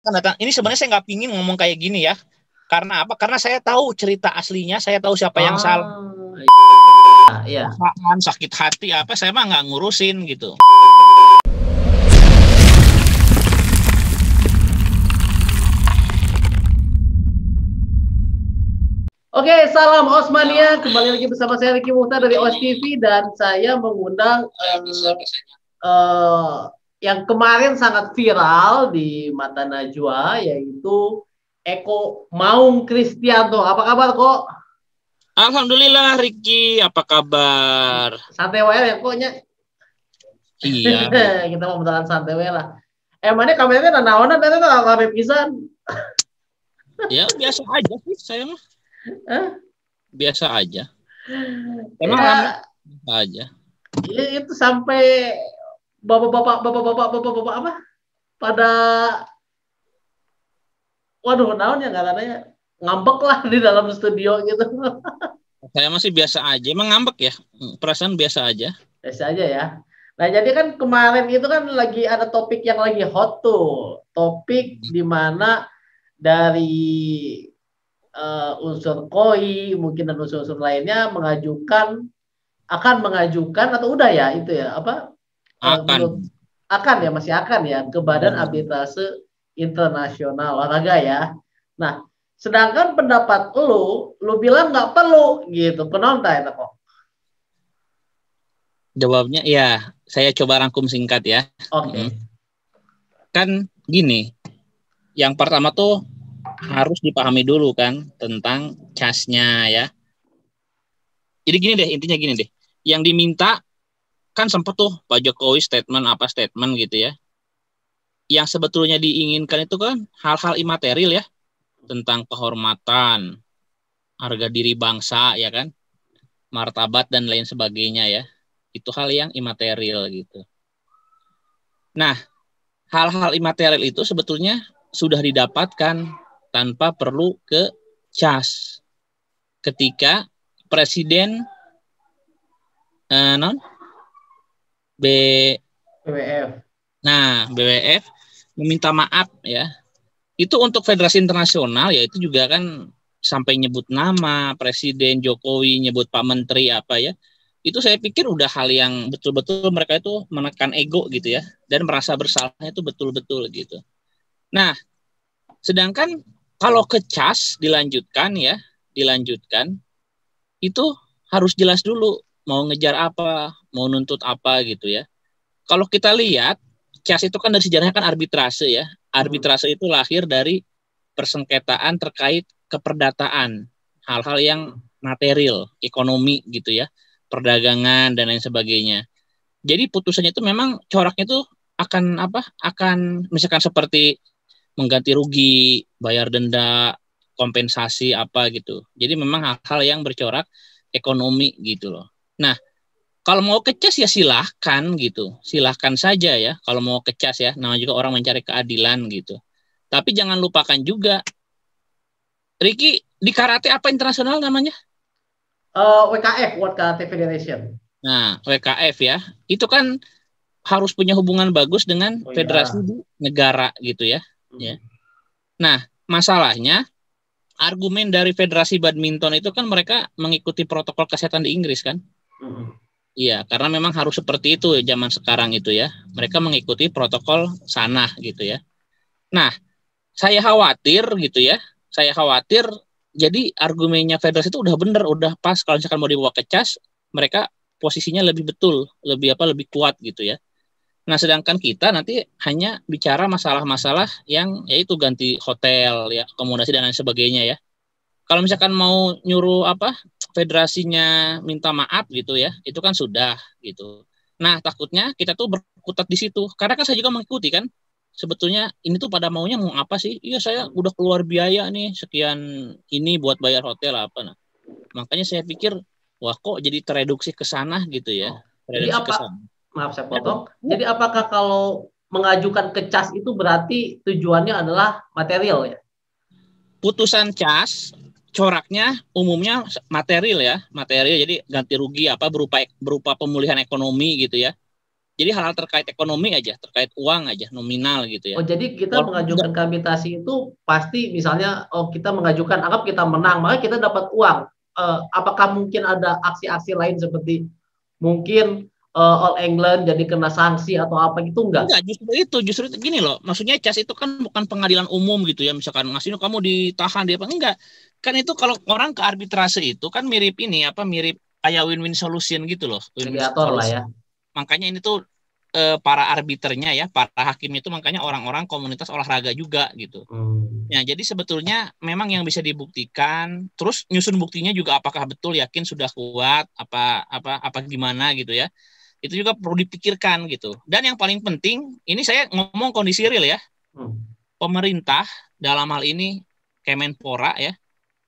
Ini sebenarnya saya nggak pingin ngomong kayak gini ya. Karena apa? Karena saya tahu cerita aslinya, saya tahu siapa yang salah. Iya. Sakit hati apa, saya mah nggak ngurusin gitu. Oke, salam Osmania. Kembali lagi bersama saya Ricky Muhtar dari OS TV dan saya mengundang yang kemarin sangat viral di mata Najwa, yaitu Eko Maung Kristianto. Apa kabar kok? Alhamdulillah Ricky, apa kabar? Santai wae ya koknya. Iya. Kita mau beneran santai wae lah. Emangnya kameranya naonan ternyata rame pisan. Ya biasa aja sih saya mah. Biasa aja. Emang Ya, rame biasa aja. itu sampai bapak-bapak apa? Pada waduh naon ya ngarannya ngambek lah di dalam studio gitu. Saya masih biasa aja. Emang ngambek ya? Perasaan biasa aja. Biasa aja ya. Nah, jadi kan kemarin itu kan lagi ada topik yang lagi hot tuh. Topik di mana dari unsur KOI mungkin dan unsur-unsur lainnya akan mengajukan atau udah ya itu ya apa? Akan ya masih akan ya ke Badan Arbitrase Internasional Olahraga ya. Nah, sedangkan pendapat lu bilang nggak perlu gitu. Kenapa itu kok? Jawabnya ya, saya coba rangkum singkat ya. Oke. Kan gini, yang pertama tuh harus dipahami dulu kan tentang CAS-nya ya. Jadi gini deh, intinya gini deh. Yang diminta kan sempat tuh Pak Jokowi statement gitu ya. Yang sebetulnya diinginkan itu kan hal-hal imaterial ya, tentang kehormatan, harga diri bangsa ya kan, martabat dan lain sebagainya ya. Itu hal yang imaterial gitu. Nah, hal-hal imaterial itu sebetulnya sudah didapatkan tanpa perlu ke CAS. Ketika Presiden BWF meminta maaf ya. Itu untuk Federasi Internasional ya, itu juga kan sampai nyebut nama Presiden Jokowi, nyebut Pak Menteri apa ya. Itu saya pikir udah hal yang betul-betul mereka itu menekan ego gitu ya, dan merasa bersalahnya itu betul-betul gitu. Nah, sedangkan kalau ke CAS dilanjutkan itu harus jelas dulu mau ngejar apa, mau nuntut apa gitu ya. Kalau kita lihat CAS itu kan dari sejarahnya kan arbitrase ya. Arbitrase itu lahir dari persengketaan terkait keperdataan, hal-hal yang material, ekonomi gitu ya, perdagangan dan lain sebagainya. Jadi putusannya itu memang coraknya itu akan misalkan seperti mengganti rugi, bayar denda, kompensasi apa gitu. Jadi memang hal-hal yang bercorak ekonomi gitu loh. Nah, kalau mau ke CAS ya silahkan gitu. Silahkan saja ya kalau mau ke CAS ya. Namanya juga orang mencari keadilan gitu. Tapi jangan lupakan juga, Ricky, di karate apa internasional namanya? WKF, World Karate Federation. Nah, WKF ya. Itu kan harus punya hubungan bagus dengan federasi di negara gitu ya. Ya. Nah, masalahnya argumen dari Federasi Badminton itu kan mereka mengikuti protokol kesehatan di Inggris kan? Iya, karena memang harus seperti itu zaman sekarang itu ya. Mereka mengikuti protokol sana gitu ya. Nah, saya khawatir gitu ya. Saya khawatir jadi argumennya federasi itu udah bener, udah pas kalau misalkan mau dibawa ke CAS, mereka posisinya lebih betul, lebih kuat gitu ya. Nah, sedangkan kita nanti hanya bicara masalah-masalah yang yaitu ganti hotel ya, akomodasi dan lain sebagainya ya. Kalau misalkan mau nyuruh federasinya minta maaf gitu ya, itu kan sudah gitu. Nah, takutnya kita tuh berkutat di situ. Karena kan saya juga mengikuti kan, sebetulnya ini tuh pada maunya mau apa sih? Iya, saya udah keluar biaya nih sekian ini buat bayar hotel apa. Nah, makanya saya pikir, wah kok jadi tereduksi ke sana gitu ya. Jadi apa? Maaf saya potong. Jadi apakah kalau mengajukan ke CAS itu berarti tujuannya adalah material ya? Putusan CAS coraknya umumnya material ya, material, jadi ganti rugi apa berupa pemulihan ekonomi gitu ya. Jadi hal-hal terkait ekonomi aja, terkait uang aja, nominal gitu ya. Oh, jadi kita mengajukan karbitasi itu pasti misalnya kita mengajukan, anggap kita menang, maka kita dapat uang. Apakah mungkin ada aksi-aksi lain seperti mungkin All England jadi kena sanksi atau apa gitu enggak? Enggak, justru itu gini loh. Maksudnya CAS itu kan bukan pengadilan umum gitu ya. Misalkan ngasih kamu ditahan dia apa enggak. Kan itu kalau orang ke arbitrase itu kan mirip ini mirip kayak win-win solution gitu loh. Win-win Mediator lah ya. solution. Makanya ini tuh para arbiternya ya, para hakim itu makanya orang-orang komunitas olahraga juga gitu. Ya, jadi sebetulnya memang yang bisa dibuktikan, terus nyusun buktinya juga apakah betul yakin sudah kuat, apa gimana gitu ya. Itu juga perlu dipikirkan gitu. Dan yang paling penting, ini saya ngomong kondisi real ya. Pemerintah dalam hal ini Kemenpora ya,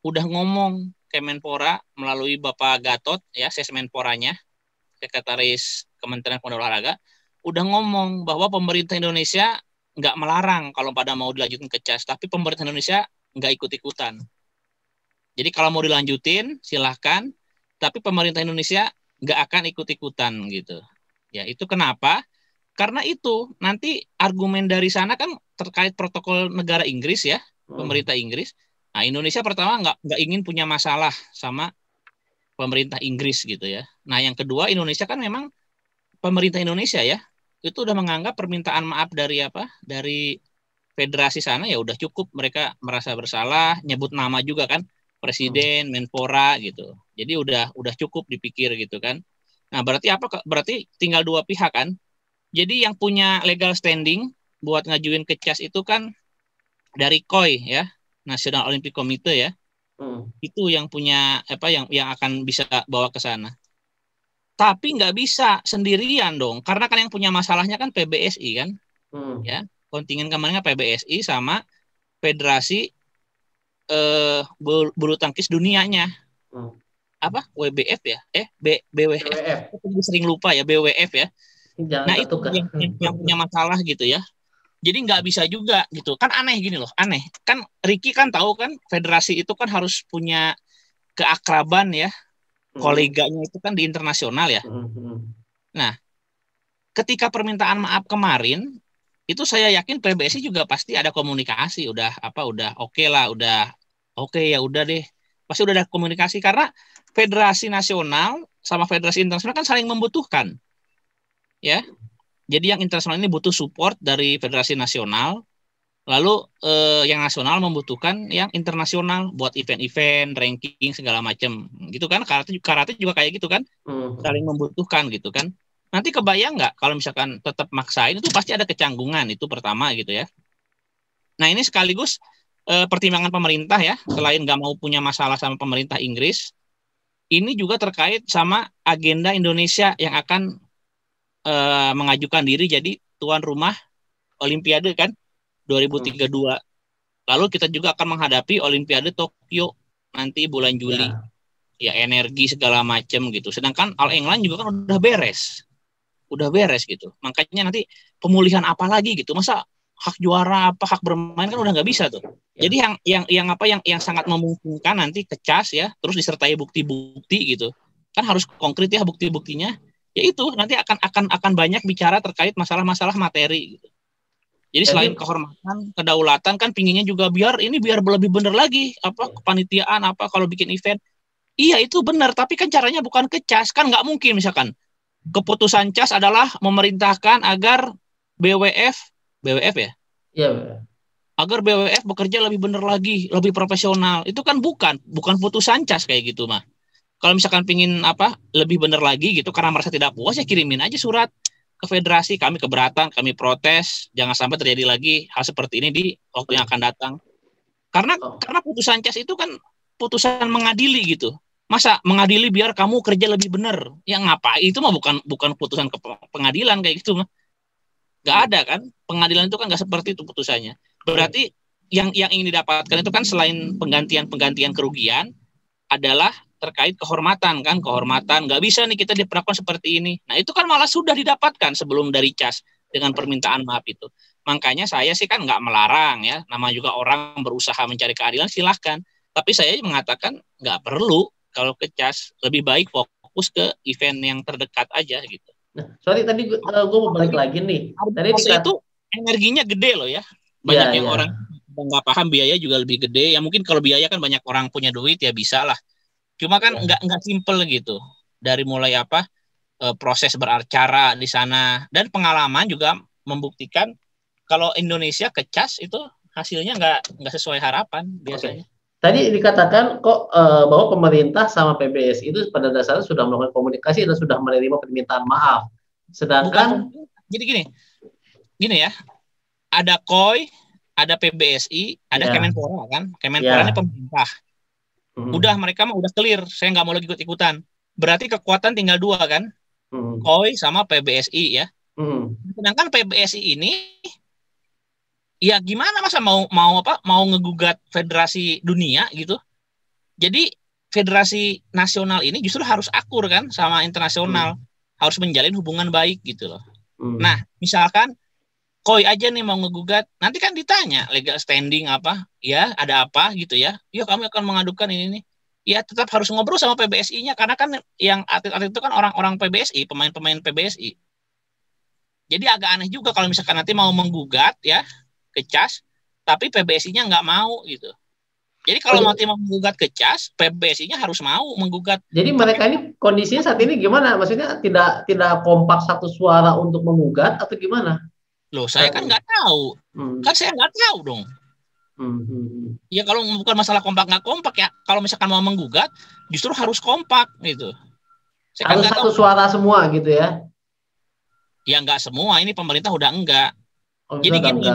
udah ngomong Kemenpora melalui Bapak Gatot ya, Sesmenporanya, Sekretaris Kementerian Pemuda Olahraga, udah ngomong bahwa pemerintah Indonesia nggak melarang kalau pada mau dilanjutin ke CAS, tapi pemerintah Indonesia nggak ikut-ikutan. Jadi kalau mau dilanjutin silahkan, tapi pemerintah Indonesia nggak akan ikut-ikutan gitu. Ya itu kenapa? Karena itu nanti argumen dari sana kan terkait protokol negara Inggris ya, pemerintah Inggris. Nah Indonesia pertama nggak ingin punya masalah sama pemerintah Inggris gitu ya. Nah yang kedua Indonesia kan memang pemerintah Indonesia ya itu udah menganggap permintaan maaf dari federasi sana ya udah cukup, mereka merasa bersalah, nyebut nama juga kan presiden, Menpora gitu. Jadi udah cukup dipikir gitu kan. Nah, berarti tinggal dua pihak kan. Jadi yang punya legal standing buat ngajuin ke CAS itu kan dari KOI ya, National Olympic Committee ya. Itu yang punya yang akan bisa bawa ke sana. Tapi nggak bisa sendirian dong, karena kan yang punya masalahnya kan PBSI kan, ya kontingen kemarinnya PBSI sama Federasi bulu tangkis dunianya, WBF ya, BWF, aku sering lupa ya BWF ya. Nah itu yang punya masalah gitu ya. Jadi nggak bisa juga gitu, kan aneh gini loh, aneh kan. Ricky kan tahu kan federasi itu kan harus punya keakraban ya. Koleganya itu kan di internasional ya. Nah, ketika permintaan maaf kemarin, itu saya yakin PBSI juga pasti ada komunikasi, udah oke lah, udah oke ya udah deh. Pasti udah ada komunikasi karena federasi nasional sama federasi internasional kan saling membutuhkan. Ya. Jadi yang internasional ini butuh support dari federasi nasional. Lalu yang nasional membutuhkan yang internasional buat event-event, ranking segala macam, gitu kan? Karate juga kayak gitu kan, saling membutuhkan gitu kan. Nanti kebayang nggak kalau misalkan tetap maksain itu pasti ada kecanggungan, itu pertama gitu ya. Nah ini sekaligus pertimbangan pemerintah ya, selain nggak mau punya masalah sama pemerintah Inggris, ini juga terkait sama agenda Indonesia yang akan mengajukan diri jadi tuan rumah Olimpiade kan 2032. Lalu kita juga akan menghadapi Olimpiade Tokyo nanti bulan Juli. Ya energi segala macam gitu. Sedangkan All England juga kan udah beres gitu. Makanya nanti pemulihan apa lagi gitu. Masa hak juara hak bermain kan udah nggak bisa tuh. Jadi yang sangat memungkinkan nanti ke CAS ya, terus disertai bukti-bukti gitu. Kan harus konkret ya bukti-buktinya. Ya itu nanti akan banyak bicara terkait masalah-masalah materi gitu. Jadi selain kehormatan, kedaulatan kan pinginnya juga biar lebih benar lagi kepanitiaan kalau bikin event. Iya itu benar, tapi kan caranya bukan ke CAS, kan nggak mungkin misalkan keputusan CAS adalah memerintahkan agar BWF ya. Iya. Agar BWF bekerja lebih benar lagi, lebih profesional. Itu kan bukan putusan CAS kayak gitu mah. Kalau misalkan pingin lebih benar lagi gitu karena merasa tidak puas ya kirimin aja surat ke federasi, kami keberatan, kami protes, jangan sampai terjadi lagi hal seperti ini di waktu yang akan datang. Karena putusan CAS itu kan putusan mengadili gitu. Masa mengadili biar kamu kerja lebih benar? Ya ngapain? Itu mah bukan putusan pengadilan kayak gitu mah. Gak ada kan? Pengadilan itu kan gak seperti itu putusannya. Berarti yang ingin didapatkan itu kan selain penggantian kerugian adalah terkait kehormatan kan, nggak bisa nih kita diperlakukan seperti ini. Nah itu kan malah sudah didapatkan sebelum dari CAS dengan permintaan maaf itu. Makanya saya sih kan nggak melarang ya, nama juga orang berusaha mencari keadilan silahkan. Tapi saya mengatakan nggak perlu kalau ke CAS, lebih baik fokus ke event yang terdekat aja gitu. Nah, sorry tadi gue mau balik lagi nih. Tadi itu energinya gede loh ya. Banyak yang orang nggak paham biaya juga lebih gede. Ya mungkin kalau biaya kan banyak orang punya duit ya bisa lah. Cuma kan nggak simple gitu. Dari mulai proses beracara di sana dan pengalaman juga membuktikan kalau Indonesia kecas itu hasilnya nggak sesuai harapan biasanya. Tadi dikatakan kok bahwa pemerintah sama PBSI itu pada dasarnya sudah melakukan komunikasi dan sudah menerima permintaan maaf. Sedangkan jadi gini ya, ada KOI, ada PBSI, ada Kemenpora kan. Kemenpora ini pemerintah. Udah mereka mah udah clear, saya nggak mau lagi ikut-ikutan. Berarti kekuatan tinggal 2 kan, KOI sama PBSI ya. Sedangkan PBSI ini ya gimana masa mau ngegugat federasi dunia gitu. Jadi federasi nasional ini justru harus akur kan sama internasional, harus menjalin hubungan baik gitu loh. Nah, misalkan KOI aja nih mau ngegugat, nanti kan ditanya legal standing apa, ya ada apa gitu ya. Ya kami akan mengadukan ini nih. Ya tetap harus ngobrol sama PBSI-nya karena kan yang atlet-atlet itu kan orang-orang PBSI, pemain-pemain PBSI. Jadi agak aneh juga kalau misalkan nanti mau menggugat ya ke CAS, tapi PBSI-nya nggak mau gitu. Jadi kalau nanti mau menggugat ke CAS, PBSI-nya harus mau menggugat. Jadi mereka ini kondisinya saat ini gimana? Maksudnya tidak kompak satu suara untuk menggugat atau gimana? Loh, saya kan nggak tahu. Kan saya nggak tahu dong. Ya kalau bukan masalah kompak nggak kompak ya, kalau misalkan mau menggugat, justru harus kompak gitu. Saya harus satu suara semua gitu ya? Ya nggak semua, ini pemerintah udah enggak. Jadi gini,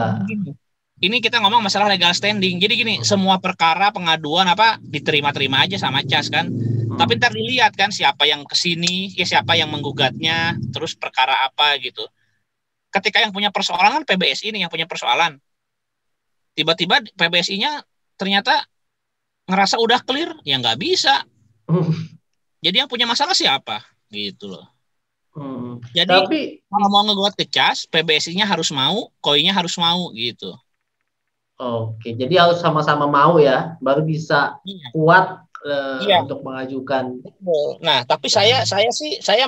ini kita ngomong masalah legal standing. Jadi gini, semua perkara pengaduan apa diterima-terima aja sama CAS kan. Tapi ntar dilihat kan siapa yang kesini, ya siapa yang menggugatnya, terus perkara apa gitu. Ketika yang punya persoalan kan PBSI ini yang punya persoalan. Tiba-tiba PBSI-nya ternyata ngerasa udah clear, ya nggak bisa. Jadi yang punya masalah siapa? Gitu loh. Jadi kalau mau ngegugat ke CAS, PBSI-nya harus mau, KOI-nya harus mau gitu. Oke, jadi harus sama-sama mau ya, baru bisa kuat untuk mengajukan. Nah, tapi saya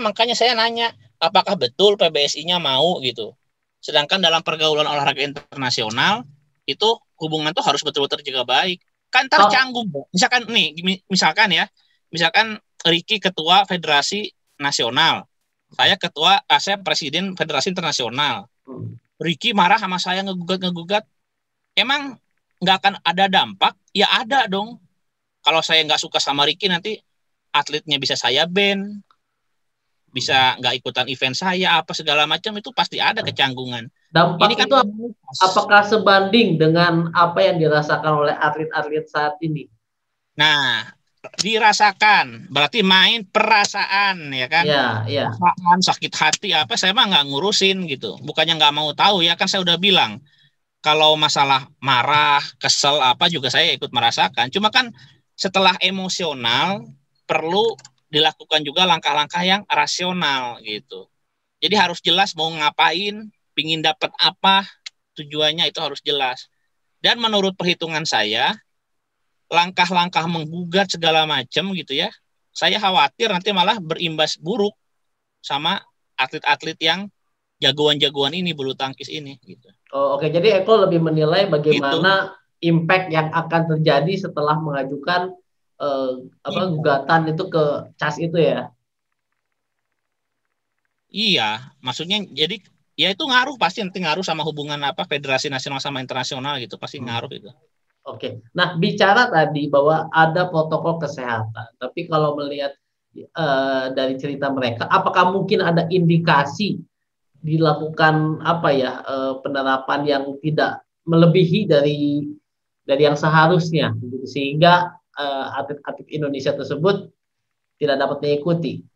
makanya saya nanya, apakah betul PBSI-nya mau gitu? Sedangkan dalam pergaulan olahraga internasional itu hubungan tuh harus betul-betul terjaga baik. Kan tercanggung. Misalkan Ricky ketua Federasi Nasional. Saya presiden Federasi Internasional. Ricky marah sama saya ngegugat. Emang nggak akan ada dampak? Ya ada dong. Kalau saya nggak suka sama Ricky, nanti atletnya bisa saya ban, bisa nggak ikutan event saya, apa segala macam, itu pasti ada kecanggungan. Dampak ini kan itu apakah sebanding dengan apa yang dirasakan oleh atlet-atlet saat ini? Nah, dirasakan berarti main perasaan ya kan, perasaan sakit hati apa saya mah nggak ngurusin gitu, bukannya nggak mau tahu ya kan, saya udah bilang kalau masalah marah kesel apa juga saya ikut merasakan, cuma kan setelah emosional perlu dilakukan juga langkah-langkah yang rasional gitu. Jadi harus jelas mau ngapain, pingin dapat apa, tujuannya itu harus jelas. Dan menurut perhitungan saya langkah-langkah menggugat segala macam gitu ya, saya khawatir nanti malah berimbas buruk sama atlet-atlet yang jagoan-jagoan ini, bulu tangkis ini gitu. Oke, jadi Eko lebih menilai bagaimana impact yang akan terjadi setelah mengajukan gugatan itu ke CAS itu ya? Iya, maksudnya jadi ya itu pasti nanti ngaruh sama hubungan federasi nasional sama internasional gitu, pasti ngaruh itu. Oke, nah bicara tadi bahwa ada protokol kesehatan, tapi kalau melihat dari cerita mereka, apakah mungkin ada indikasi dilakukan penerapan yang tidak melebihi dari yang seharusnya, gitu, sehingga atlet-atlet Indonesia tersebut tidak dapat mengikuti?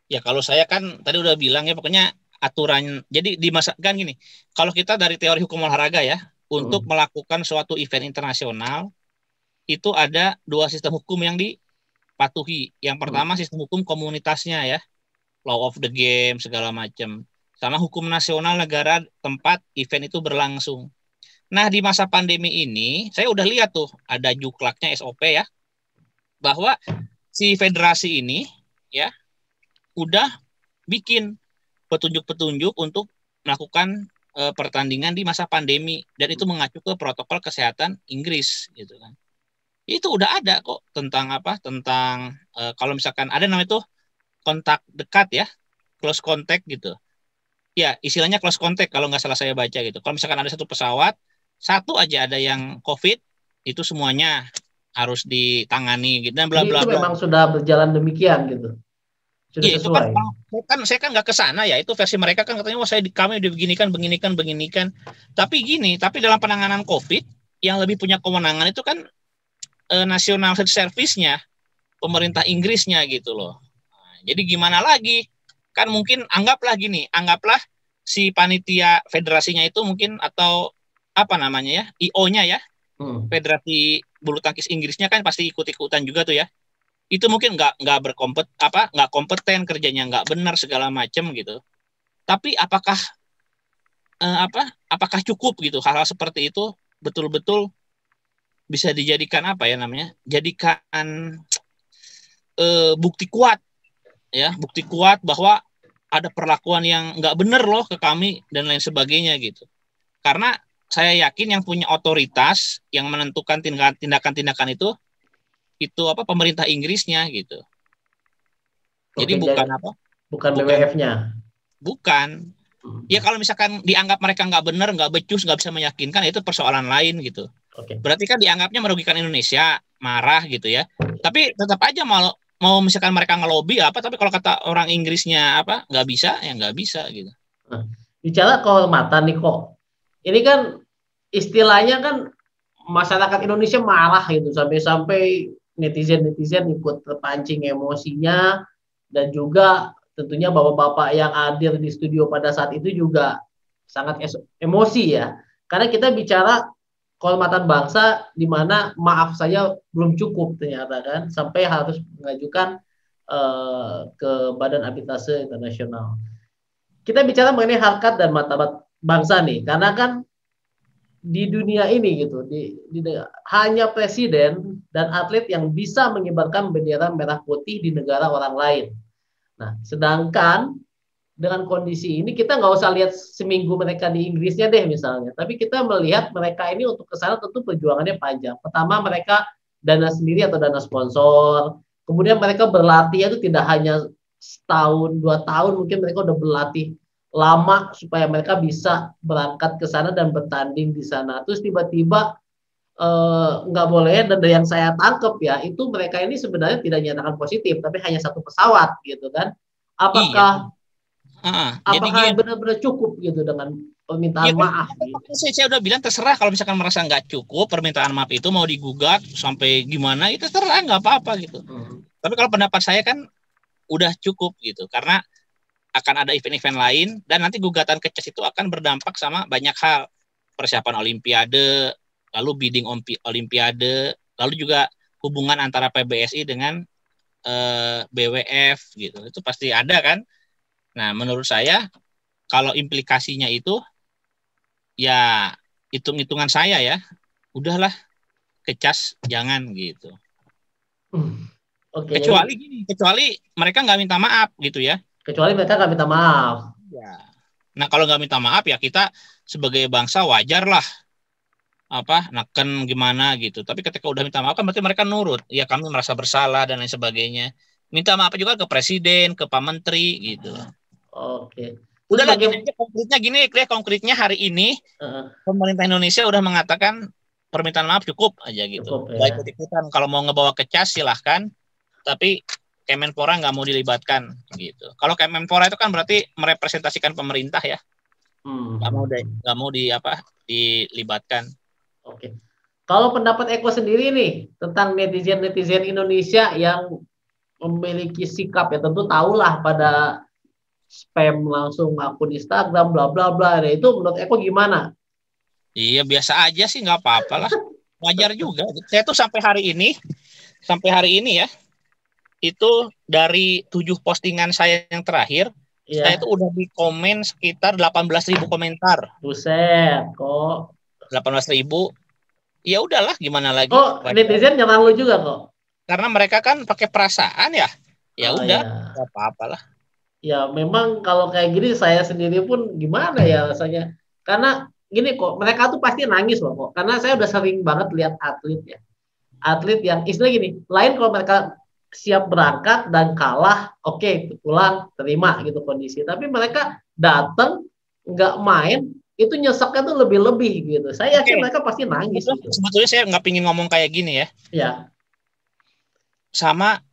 Ya kalau saya kan tadi udah bilang ya, pokoknya aturan. Jadi dimasakkan gini, kalau kita dari teori hukum olahraga ya, untuk melakukan suatu event internasional itu ada 2 sistem hukum yang dipatuhi. Yang pertama sistem hukum komunitasnya ya, law of the game segala macam, sama hukum nasional negara tempat event itu berlangsung. Nah di masa pandemi ini saya udah lihat tuh ada juklaknya SOP ya, bahwa si federasi ini ya udah bikin petunjuk-petunjuk untuk melakukan pertandingan di masa pandemi, dan itu mengacu ke protokol kesehatan Inggris gitu kan. Itu udah ada kok tentang kalau misalkan ada namanya itu kontak dekat ya, close contact gitu. Ya, istilahnya close contact kalau nggak salah saya baca gitu. Kalau misalkan ada satu pesawat, satu aja ada yang COVID, itu semuanya harus ditangani gitu dan bla Jadi bla itu bla. memang sudah berjalan demikian gitu. Sudah Iya, itu kan sesuai. saya kan nggak ke sana ya. Itu versi mereka kan katanya, wah kami udah beginikan. Tapi dalam penanganan COVID yang lebih punya kewenangan itu kan National Health Service-nya, pemerintah Inggrisnya gitu loh. Nah, jadi gimana lagi? Kan mungkin anggaplah si panitia federasinya itu mungkin, atau apa namanya ya, IO-nya ya, Federasi Bulu Tangkis Inggrisnya kan pasti ikut-ikutan juga tuh ya. Itu mungkin nggak kompeten kerjanya, nggak benar segala macam gitu. Tapi apakah cukup gitu hal-hal seperti itu betul-betul bisa dijadikan jadikan bukti kuat bahwa ada perlakuan yang nggak benar loh ke kami dan lain sebagainya gitu. Karena saya yakin yang punya otoritas yang menentukan tindakan-tindakan itu pemerintah Inggrisnya gitu. Jadi bukan BWF-nya. Bukan. Ya kalau misalkan dianggap mereka nggak benar, nggak becus, nggak bisa meyakinkan, itu persoalan lain gitu. Berarti kan dianggapnya merugikan Indonesia, marah gitu ya. Tapi tetap aja mau misalkan mereka ngelobi tapi kalau kata orang Inggrisnya nggak bisa, ya nggak bisa gitu. Nah, bicara kehormatan nih kok. Ini kan istilahnya kan masyarakat Indonesia marah gitu, sampai netizen ikut terpancing emosinya, dan juga tentunya bapak-bapak yang hadir di studio pada saat itu juga sangat emosi ya. Karena kita bicara kehormatan bangsa di mana maaf saya belum cukup ternyata kan, sampai harus mengajukan ke Badan Arbitrase Internasional. Kita bicara mengenai harkat dan martabat bangsa nih, karena kan di dunia ini gitu, hanya presiden dan atlet yang bisa mengibarkan bendera merah putih di negara orang lain. Nah, sedangkan dengan kondisi ini kita nggak usah lihat seminggu mereka di Inggrisnya deh misalnya, tapi kita melihat mereka ini untuk kesana tentu perjuangannya panjang. Pertama, mereka dana sendiri atau dana sponsor, kemudian mereka berlatih itu tidak hanya setahun 2 tahun, mungkin mereka udah berlatih lama supaya mereka bisa berangkat ke sana dan bertanding di sana. Terus tiba-tiba nggak boleh, dan dari yang saya tangkap ya, itu mereka ini sebenarnya tidak nyatakan positif, tapi hanya satu pesawat gitu kan. Apakah benar-benar cukup gitu dengan permintaan maaf? Gitu. Saya udah bilang terserah, kalau misalkan merasa nggak cukup permintaan maaf itu mau digugat sampai gimana, itu terserah, nggak apa-apa gitu. Tapi kalau pendapat saya kan udah cukup gitu, karena akan ada event-event lain, dan nanti gugatan ke CES itu akan berdampak sama banyak hal, persiapan Olimpiade, lalu bidding Olimpiade, lalu juga hubungan antara PBSI dengan BWF gitu, itu pasti ada kan. Nah, menurut saya kalau implikasinya itu ya hitung-hitungan saya ya, udahlah ke CES jangan gitu. Kecuali mereka nggak minta maaf gitu ya. Kecuali mereka nggak minta maaf. Ya. Nah, kalau nggak minta maaf ya kita sebagai bangsa wajar lah neken gimana gitu. Tapi ketika udah minta maaf kan berarti mereka nurut. Ya kami merasa bersalah dan lain sebagainya. Minta maaf juga ke presiden, ke Pak Menteri gitu. Oke. Udah lagi konkretnya hari ini pemerintah Indonesia udah mengatakan permintaan maaf cukup aja gitu. Baik ikut-ikutan, kalau mau ngebawa ke CES silahkan. Tapi Kemenpora nggak mau dilibatkan gitu. Kalau Kemenpora itu kan berarti merepresentasikan pemerintah ya, nggak mau dilibatkan. Oke. Kalau pendapat Eko sendiri nih tentang netizen Indonesia yang memiliki sikap, ya tentu tahulah pada spam langsung akun Instagram bla bla bla, itu menurut Eko gimana? Iya biasa aja sih, nggak apa-apa lah, wajar juga. Saya tuh sampai hari ini ya, itu dari 7 postingan saya yang terakhir, saya itu udah di komen sekitar 18.000 komentar. Buset, kok 18.000. Ya udahlah, gimana lagi? Oh, netizen nyerang lu juga kok. Karena mereka kan pakai perasaan ya. Ya udah, enggak apa-apa lah. Ya memang kalau kayak gini saya sendiri pun gimana ya rasanya. Karena gini kok, mereka tuh pasti nangis loh kok. Karena saya udah sering banget lihat atlet ya. Atlet yang istilah gini, lain kalau mereka siap berangkat dan kalah, oke, pulang, terima gitu kondisi. Tapi mereka datang, nggak main, itu nyeseknya tuh lebih-lebih gitu. Saya yakin Oke, mereka pasti nangis gitu. sebetulnya saya nggak pingin ngomong kayak gini ya. Ya. Sama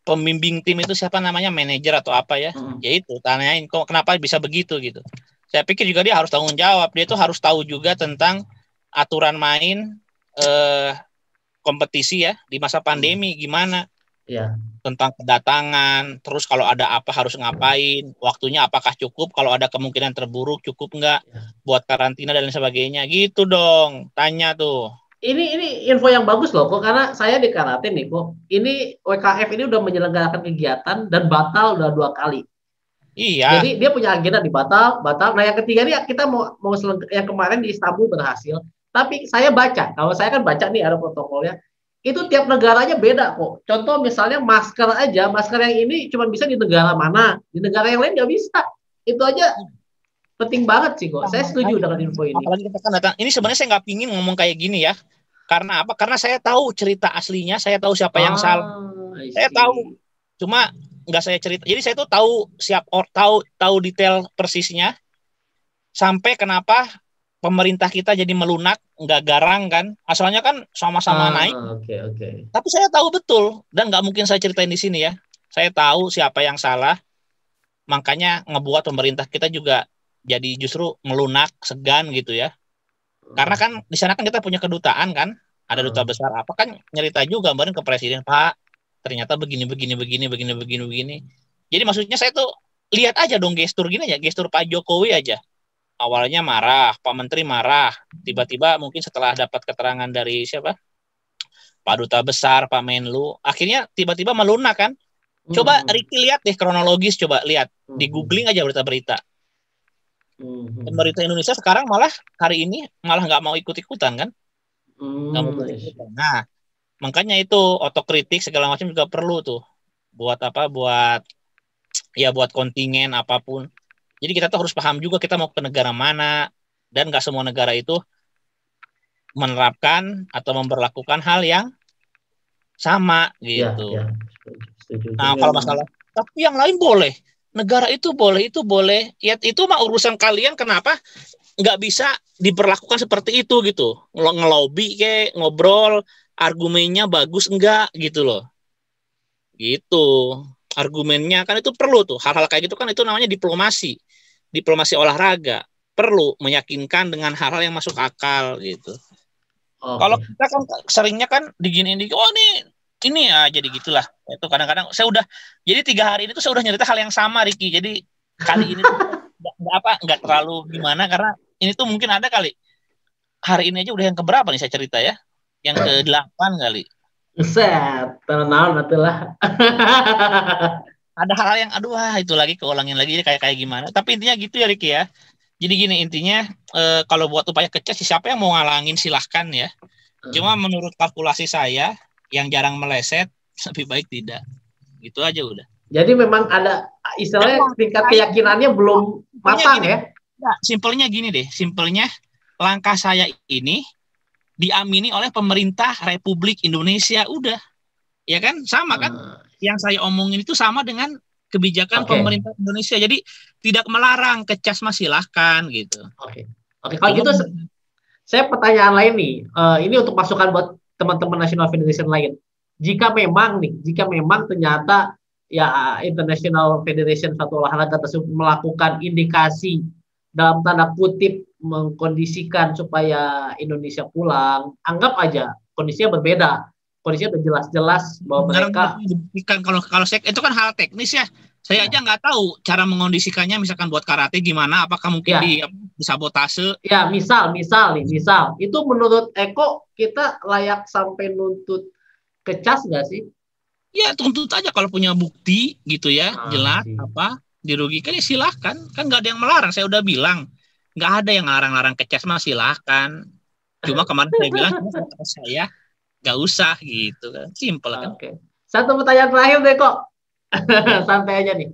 pembimbing tim itu siapa namanya, manajer atau apa ya? Hmm. Ya itu, tanyain kok kenapa bisa begitu gitu. Saya pikir juga dia harus tanggung jawab. Dia tuh harus tahu juga tentang aturan main kompetisi ya di masa pandemi gimana. Ya. Tentang kedatangan, terus kalau ada apa harus ngapain, waktunya apakah cukup, kalau ada kemungkinan terburuk cukup nggak buat karantina dan lain sebagainya, gitu dong, tanya tuh. Ini info yang bagus loh kok, karena saya di karate nih kok. Ini WKF ini udah menyelenggarakan kegiatan dan batal udah 2 kali. Iya. Jadi dia punya agenda di batal. Nah yang ketiga nih kita mau yang kemarin di Istanbul berhasil. Tapi saya baca, kalau saya kan baca nih ada protokolnya. Itu tiap negaranya beda kok. Contoh misalnya masker aja, masker yang ini cuma bisa di negara mana, di negara yang lain nggak bisa. Itu aja penting banget sih kok. Saya setuju dengan info ini. Apalagi kita kan datang. Ini sebenarnya saya nggak pingin ngomong kayak gini ya. Karena apa? Karena saya tahu cerita aslinya, saya tahu siapa yang salah. Saya tahu. Cuma nggak saya cerita. Jadi saya tuh tahu tahu detail persisnya. Sampai kenapa pemerintah kita jadi melunak, nggak garang kan? Asalnya kan sama-sama naik. Okay. Tapi saya tahu betul dan nggak mungkin saya ceritain di sini ya. Saya tahu siapa yang salah. Makanya ngebuat pemerintah kita juga jadi justru melunak, segan gitu ya. Karena kan di sana kan kita punya kedutaan kan, ada duta besar apa kan nyerita juga kemarin ke presiden, Pak, ternyata begini. Jadi maksudnya saya tuh lihat aja dong gestur gini aja, gestur Pak Jokowi aja. Awalnya marah, Pak Menteri marah, tiba-tiba mungkin setelah dapat keterangan dari siapa? Pak Duta Besar, Pak Menlu, akhirnya tiba-tiba melunak kan. Coba Ricky lihat deh kronologis, coba lihat di googling aja berita-berita. Pemerintah Indonesia sekarang malah hari ini malah nggak mau ikut-ikutan kan, nggak mau ikut-ikutan. Nah, makanya itu otokritik segala macam juga perlu tuh, buat apa? Buat kontingen apapun. Jadi kita tuh harus paham juga kita mau ke negara mana, dan nggak semua negara itu menerapkan atau memberlakukan hal yang sama gitu. Ya. Nah, kalau masalah, tapi yang lain boleh. Negara itu boleh. Ya itu mah urusan kalian, kenapa nggak bisa diperlakukan seperti itu gitu. Ngelobi kayak ngobrol, argumennya bagus enggak gitu loh. Gitu. Argumennya kan itu perlu tuh. Hal-hal kayak gitu kan itu namanya diplomasi. Diplomasi olahraga. Perlu meyakinkan dengan hal-hal yang masuk akal gitu. Kalau kita kan seringnya kan diginiin, oh ini ya jadi gitulah. Itu kadang-kadang saya udah, jadi 3 hari ini tuh saya udah nyerita hal yang sama, Ricky. Jadi kali ini nggak terlalu gimana, karena ini tuh mungkin ada kali hari ini aja udah yang keberapa nih saya cerita ya, yang ke-8 kali. Set, tenang lah. Ada hal-hal yang itu lagi keulangin lagi kayak gimana. Tapi intinya gitu ya, Ricky ya. Jadi gini intinya, kalau buat upaya kecil siapa yang mau ngalangin silahkan ya. Cuma menurut kalkulasi saya yang jarang meleset, lebih baik tidak. Gitu aja udah. Jadi memang ada istilahnya tingkat keyakinannya belum matang ya. Nah, simpelnya gini deh, langkah saya ini diamini oleh pemerintah Republik Indonesia, udah. Ya kan? Sama kan? Yang saya omongin itu sama dengan kebijakan pemerintah Indonesia. Jadi tidak melarang, kecas mah silahkan gitu. Oke. Kalau gitu saya pertanyaan lain nih. Ini untuk masukan buat teman-teman National Federation lain. Jika memang ternyata ya International Federation satu olahraga tersebut melakukan indikasi dalam tanda kutip mengkondisikan supaya Indonesia pulang, anggap aja kondisinya berbeda. Kondisinya udah jelas-jelas bahwa mereka kalau saya itu kan hal teknis ya. Saya aja nggak tahu cara mengondisikannya, misalkan buat karate gimana, apakah mungkin disabotase? Ya, misal itu menurut Eko kita layak sampai nuntut kecas nggak sih? Ya tuntut aja kalau punya bukti gitu ya, jelas apa dirugikan ya silahkan, kan nggak ada yang melarang. Saya udah bilang nggak ada yang larang-larang kecas mah silahkan. Cuma kemarin saya bilang kata saya nggak usah gitu kan, simple kan. Satu pertanyaan terakhir deh kok. Santai aja nih.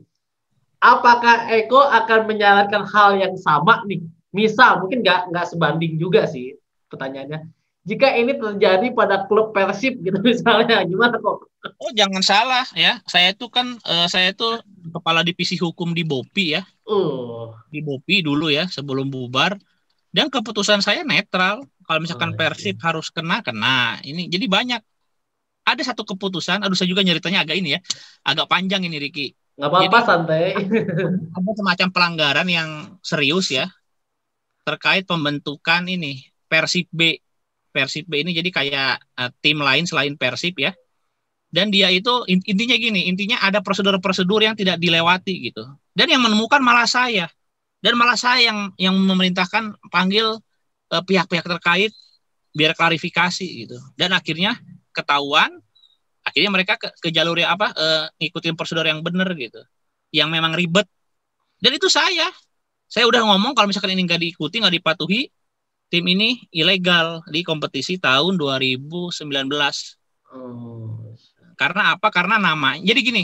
apakah Eko akan menyarankan hal yang sama nih? Misal, mungkin nggak sebanding juga sih pertanyaannya. Jika ini terjadi pada klub Persib gitu misalnya, gimana kok? Oh, jangan salah ya. Saya tuh kepala divisi hukum di BOPI ya. Uh, Di BOPI dulu ya sebelum bubar. Dan keputusan saya netral. Kalau misalkan iya. Persib harus kena, kena. Ini jadi banyak. Ada satu keputusan, aduh saya juga nyeritanya agak ini ya. Agak panjang ini Riki. Nggak apa-apa, Jadi santai. ada semacam pelanggaran yang serius ya terkait pembentukan ini Persib B. Persib B ini jadi kayak tim lain selain Persib ya. Dan dia itu intinya ada prosedur-prosedur yang tidak dilewati gitu. Dan yang menemukan malah saya. Dan malah saya yang memerintahkan panggil pihak-pihak terkait biar klarifikasi gitu. Dan akhirnya ketahuan, akhirnya mereka ke jalur yang apa ngikutin prosedur yang benar gitu. Yang memang ribet. Dan itu saya udah ngomong kalau misalkan ini nggak diikuti, nggak dipatuhi, tim ini ilegal di kompetisi tahun 2019. Karena apa? Karena nama. Jadi gini,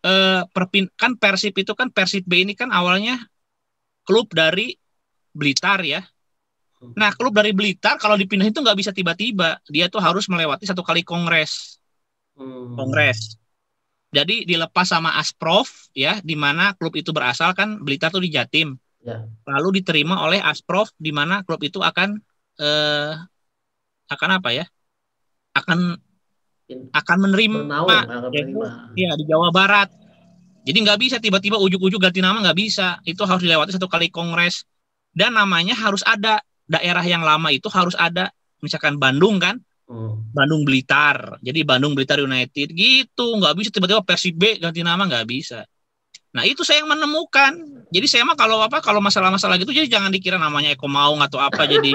kan Persib B ini kan awalnya klub dari Blitar ya. Nah, klub dari Blitar kalau dipindah itu nggak bisa tiba-tiba. Dia tuh harus melewati satu kali kongres. Kongres. Jadi dilepas sama Asprof ya, di mana klub itu berasal kan Blitar tuh di Jatim. Ya. Lalu diterima oleh Asprof di mana klub itu akan apa ya? Akan menerima ya di Jawa Barat. Jadi nggak bisa tiba-tiba ujuk-ujuk ganti nama, nggak bisa. Itu harus dilewati satu kali kongres. Dan namanya harus ada. Daerah yang lama itu harus ada. Misalkan Bandung kan. Bandung Blitar. Jadi Bandung Blitar United gitu. Nggak bisa tiba-tiba Persib B ganti nama, nggak bisa. Nah itu saya yang menemukan. Jadi saya mah kalau masalah-masalah gitu jadi jangan dikira namanya Eko Maung atau apa jadi.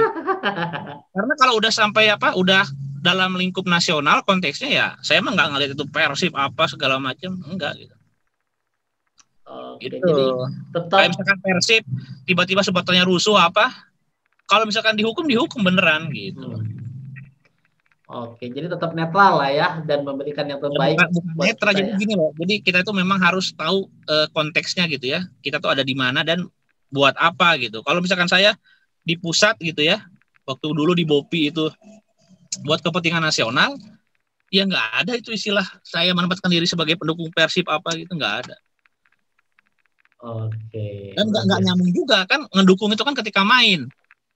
Karena kalau udah sampai udah dalam lingkup nasional konteksnya ya saya mah nggak ngeliat itu Persib apa segala macam, enggak gitu. Gitu. Jadi tetap kayak misalkan Persib tiba-tiba supporternya rusuh apa, kalau misalkan dihukum beneran gitu. Oke, jadi tetap netral lah ya dan memberikan yang terbaik. Bukan netral, jadi gini loh. Jadi kita itu memang harus tahu konteksnya gitu ya. Kita tuh ada di mana dan buat apa gitu. Kalau misalkan saya di pusat gitu ya, waktu dulu di BOPI itu buat kepentingan nasional, ya nggak ada itu istilah saya menempatkan diri sebagai pendukung Persib apa gitu, nggak ada. Oke. Dan nggak nyambung juga kan, ngedukung itu kan ketika main,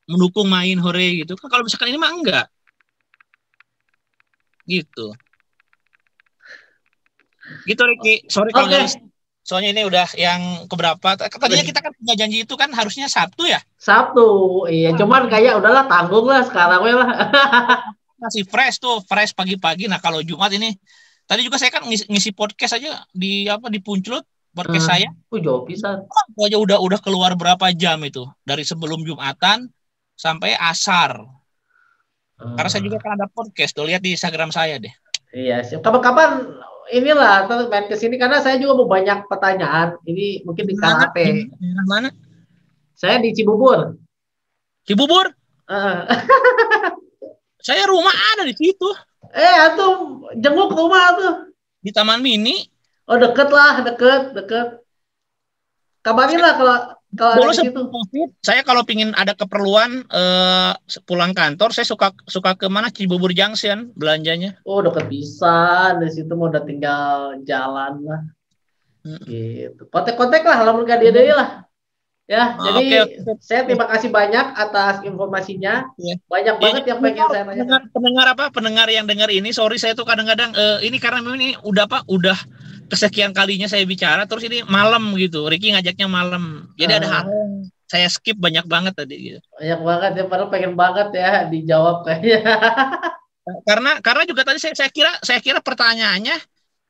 mendukung main hore gitu kan. Kalau misalkan ini mah enggak gitu Ricky. Sorry kalau soalnya ini udah yang keberapa. Tadinya kita kan punya janji itu kan harusnya Sabtu ya. Sabtu, iya. Cuman kayak udahlah tanggung lah sekarang lah. Masih fresh pagi-pagi. Nah kalau Jumat ini, tadi juga saya kan ngisi podcast aja di Puncelut podcast saya. Jauh pisan. Aja udah keluar berapa jam itu dari sebelum Jumatan sampai asar. Karena saya juga kan ada podcast tuh, lihat di Instagram saya deh. Iya, kapan-kapan inilah main ke sini karena saya juga mau banyak pertanyaan. Ini mungkin di KAP. Mana? Saya di Cibubur. Cibubur? Saya rumah ada di situ. Atuh jenguk rumah tuh. Di Taman Mini. Oh deket. Kabarin lah kalau dulu sebelum COVID, saya kalau pingin ada keperluan pulang kantor, saya suka ke mana, Cibubur Junction belanjanya. Oh deket bisa, dari situ mau udah tinggal jalan lah. Gitu. Kontak lah, kalau nggak dia lah. Ya, jadi saya terima kasih banyak atas informasinya. Banyak banget yang pengen saya tanya. Pendengar yang dengar ini, sorry saya tuh kadang-kadang ini karena ini udah kesekian kalinya saya bicara, terus ini malam gitu. Ricky ngajaknya malam. Jadi ada hal yang saya skip banyak banget tadi gitu. Banyak banget ya, padahal pengen banget ya dijawab kayaknya. Karena juga tadi saya kira pertanyaannya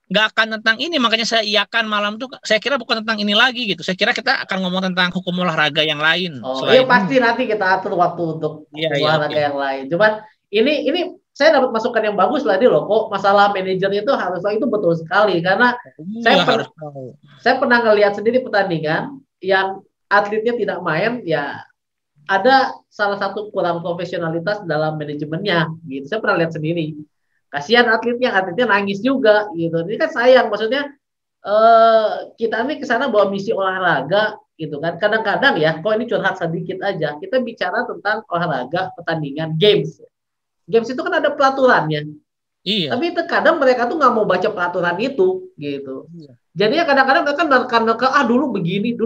nggak akan tentang ini, makanya saya iakan malam tuh. Saya kira bukan tentang ini lagi gitu. Saya kira kita akan ngomong tentang hukum olahraga yang lain. Iya pasti nanti kita atur waktu untuk olahraga yang lain. Cuman ini saya dapat masukan yang bagus lah loh, kok masalah manajer itu harusnya itu betul sekali karena saya pernah ngelihat sendiri pertandingan yang atletnya tidak main, ya ada salah satu kurang profesionalitas dalam manajemennya gitu. Saya pernah lihat sendiri. Kasihan atletnya nangis juga gitu. Ini kan sayang, maksudnya kita ini ke sana bawa misi olahraga gitu kan. Kadang-kadang ya, kok ini curhat sedikit aja. Kita bicara tentang olahraga, pertandingan, games. Games itu kan ada peraturannya. Iya. Tapi terkadang mereka tuh nggak mau baca peraturan itu gitu. Iya. Jadinya kadang-kadang mereka nerka-nerka, dulu begini,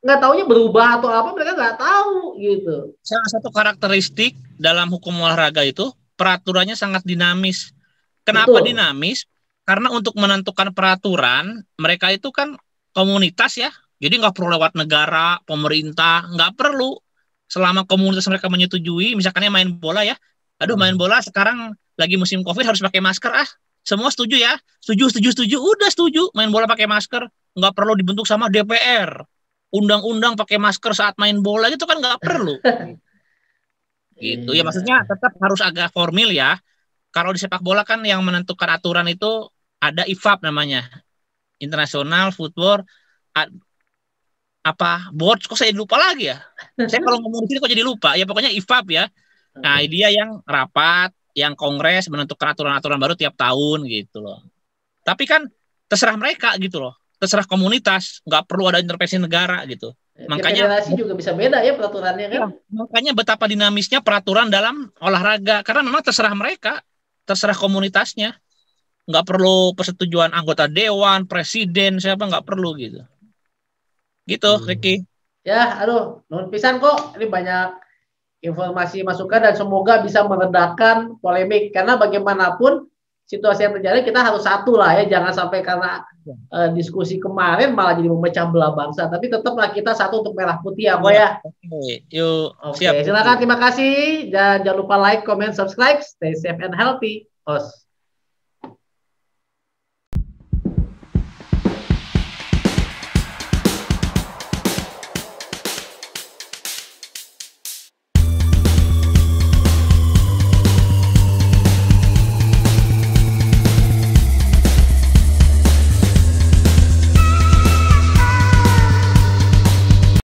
nggak taunya berubah atau apa, mereka nggak tahu gitu. Salah satu karakteristik dalam hukum olahraga itu peraturannya sangat dinamis. Kenapa Betul. dinamis? Karena untuk menentukan peraturan mereka itu kan komunitas ya, jadi nggak perlu lewat negara, pemerintah, nggak perlu. Selama komunitas mereka menyetujui, misalkannya main bola ya, aduh main bola sekarang lagi musim COVID harus pakai masker semua setuju ya, setuju, udah setuju main bola pakai masker, nggak perlu dibentuk sama DPR, undang-undang pakai masker saat main bola gitu kan nggak perlu. Gitu ya, maksudnya tetap harus agak formil ya. Kalau di sepak bola kan yang menentukan aturan itu ada IFAB namanya, International Football board, kok saya lupa lagi ya. Saya kalau ngomong di sini kok jadi lupa. Ya pokoknya IFAB ya. Nah, dia yang rapat, yang kongres menentukan aturan-aturan baru tiap tahun gitu loh. Tapi kan terserah mereka gitu loh. Terserah komunitas, nggak perlu ada intervensi negara gitu. Makanya federasi juga bisa beda ya peraturannya kan. Ya, makanya betapa dinamisnya peraturan dalam olahraga, karena memang terserah mereka, terserah komunitasnya. Nggak perlu persetujuan anggota dewan, presiden, siapa, nggak perlu gitu. Gitu, Ricky. Ya, aduh, nuhun pisan kok. Ini banyak informasi masukan dan semoga bisa meredakan polemik. Karena bagaimanapun situasi yang terjadi kita harus satu lah ya. Jangan sampai karena diskusi kemarin malah jadi memecah belah bangsa. Tapi tetaplah kita satu untuk merah putih ya, Ko ya. Oke, yuk. Oke, silakan, terima kasih. Dan jangan lupa like, comment, subscribe. Stay safe and healthy. Host.